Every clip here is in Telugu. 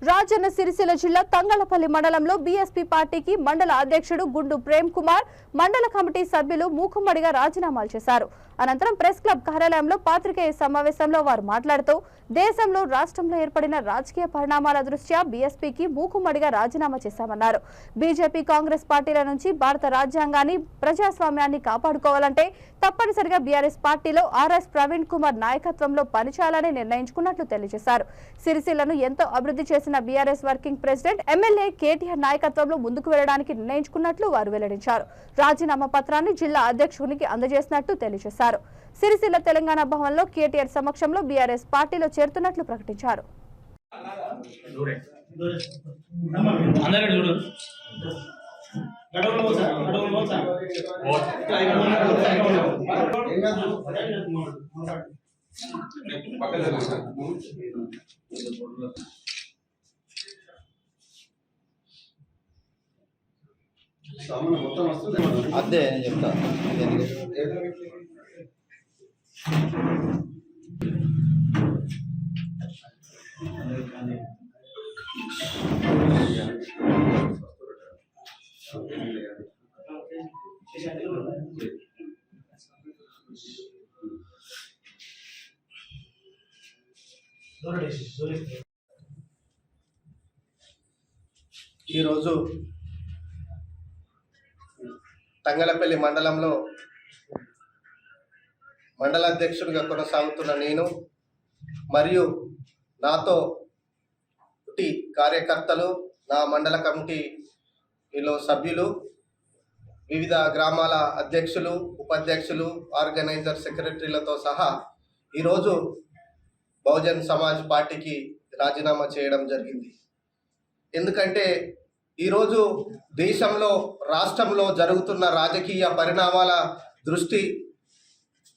రాజన్న సిరిసిల్ల జిల్లా తంగళ్లపల్లి మండలంలో బీఎస్పీ పార్టీకి మండల అధ్యక్షుడు గుండు ప్రేమ్ కుమార్, మండల కమిటీ సభ్యులు మూకుమ్మడిగా రాజీనామాలు చేశారు. అనంతరం ప్రెస్ క్లబ్ కార్యాలయంలో పాత్రికేయ సమావేశంలో వారు మాట్లాడుతూ దేశంలో రాష్ట్రంలో ఏర్పడిన రాజకీయ పరిణామాల దృష్ట్యా బీఎస్పీకి మూకుమ్మడిగా రాజీనామా చేశామన్నారు. బీజేపీ కాంగ్రెస్ పార్టీల నుంచి భారత రాజ్యాంగాన్ని, ప్రజాస్వామ్యాన్ని కాపాడుకోవాలంటే తప్పనిసరిగా బీఆర్ఎస్ పార్టీలో ఆర్ఎస్ ప్రవీణ్ కుమార్ నాయకత్వంలో పనిచేయాలని నిర్ణయించుకున్నట్లు తెలియజేశారు. సిరిసిల్లను ఎంతో అభివృద్ధి చేసిన BRS working president MLA KTR నాయకత్వంలో ముందుకు వెళ్లడానికి నిర్ణయించుకున్నట్లు వారు వెల్లడించారు. రాజీనామా పత్రాన్ని జిల్లా అధ్యక్షునికి అందజేసినట్టు తెలియజేశారు. సిరిసిల్ల తెలంగాణ భవన్లో కేటీఆర్ సమక్షంలో బీఆర్ఎస్ పార్టీలో చేరుతున్నట్లు ప్రకటించారు. అదే చెప్తా. ఈరోజు తంగళ్లపల్లి మండలంలో మండల అధ్యక్షుడిగా కొనసాగుతున్న నేను మరియు నాతో కార్యకర్తలు, నా మండల కమిటీలో సభ్యులు, వివిధ గ్రామాల అధ్యక్షులు, ఉపాధ్యక్షులు, ఆర్గనైజర్, సెక్రటరీలతో సహా ఈరోజు బహుజన్ సమాజ్ పార్టీకి రాజీనామా చేయడం జరిగింది. ఎందుకంటే ఈరోజు దేశంలో, రాష్ట్రంలో జరుగుతున్న రాజకీయ పరిణామాల దృష్టి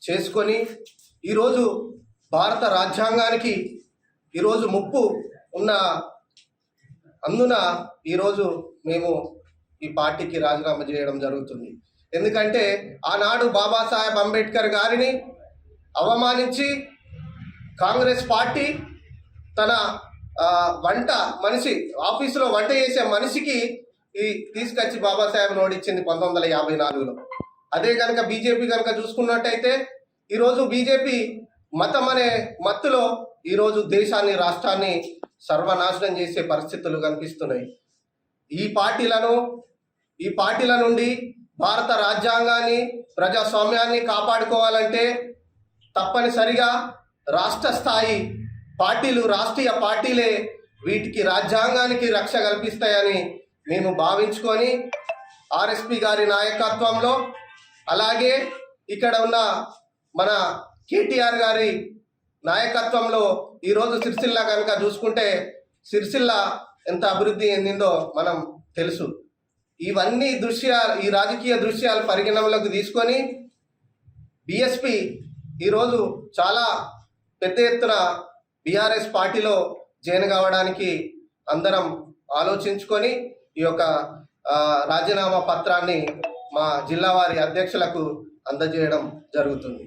చేసుకొని ఈరోజు భారత రాజ్యాంగానికి ఈరోజు ముప్పు ఉన్న అందున ఈరోజు మేము ఈ పార్టీకి రాజీనామా చేయడం జరుగుతుంది. ఎందుకంటే ఆనాడు బాబాసాహెబ్ అంబేద్కర్ గారిని అవమానించి కాంగ్రెస్ పార్టీ తన వంట మనిషి, ఆఫీసులో వంట చేసే మనిషికి తీసుకొచ్చి బాబాసాహెబ్ ఓడించింది 1954లో. అదే కనుక బీజేపీ కనుక చూసుకున్నట్టయితే ఈరోజు బీజేపీ మతం అనే మత్తులో ఈరోజు దేశాన్ని, రాష్ట్రాన్ని సర్వనాశనం చేసే పరిస్థితులు కనిపిస్తున్నాయి. ఈ పార్టీల నుండి భారత రాజ్యాంగాన్ని, ప్రజాస్వామ్యాన్ని కాపాడుకోవాలంటే తప్పనిసరిగా రాష్ట్ర స్థాయి పార్టీలు, రాష్ట్రీయ పార్టీలే వీటికి, రాజ్యాంగానికి రక్ష కల్పిస్తాయని మేము భావించుకొని ఆర్ఎస్పీ గారి నాయకత్వంలో, అలాగే ఇక్కడ ఉన్న మన కేటీఆర్ గారి నాయకత్వంలో ఈరోజు సిరిసిల్ల కనుక చూసుకుంటే సిరిసిల్ల ఎంత అభివృద్ధి చెందిందో మనం తెలుసు. ఇవన్నీ ఈ రాజకీయ దృశ్యాలు పరిగణనలోకి తీసుకొని బీఎస్పీ ఈరోజు చాలా పెద్ద ఎత్తున బీఆర్ఎస్ పార్టీలో జాయిన్ కావడానికి అందరం ఆలోచించుకొని ఈ యొక్క రాజీనామా పత్రాన్ని మా జిల్లా వారి అధ్యక్షులకు అందజేయడం జరుగుతుంది.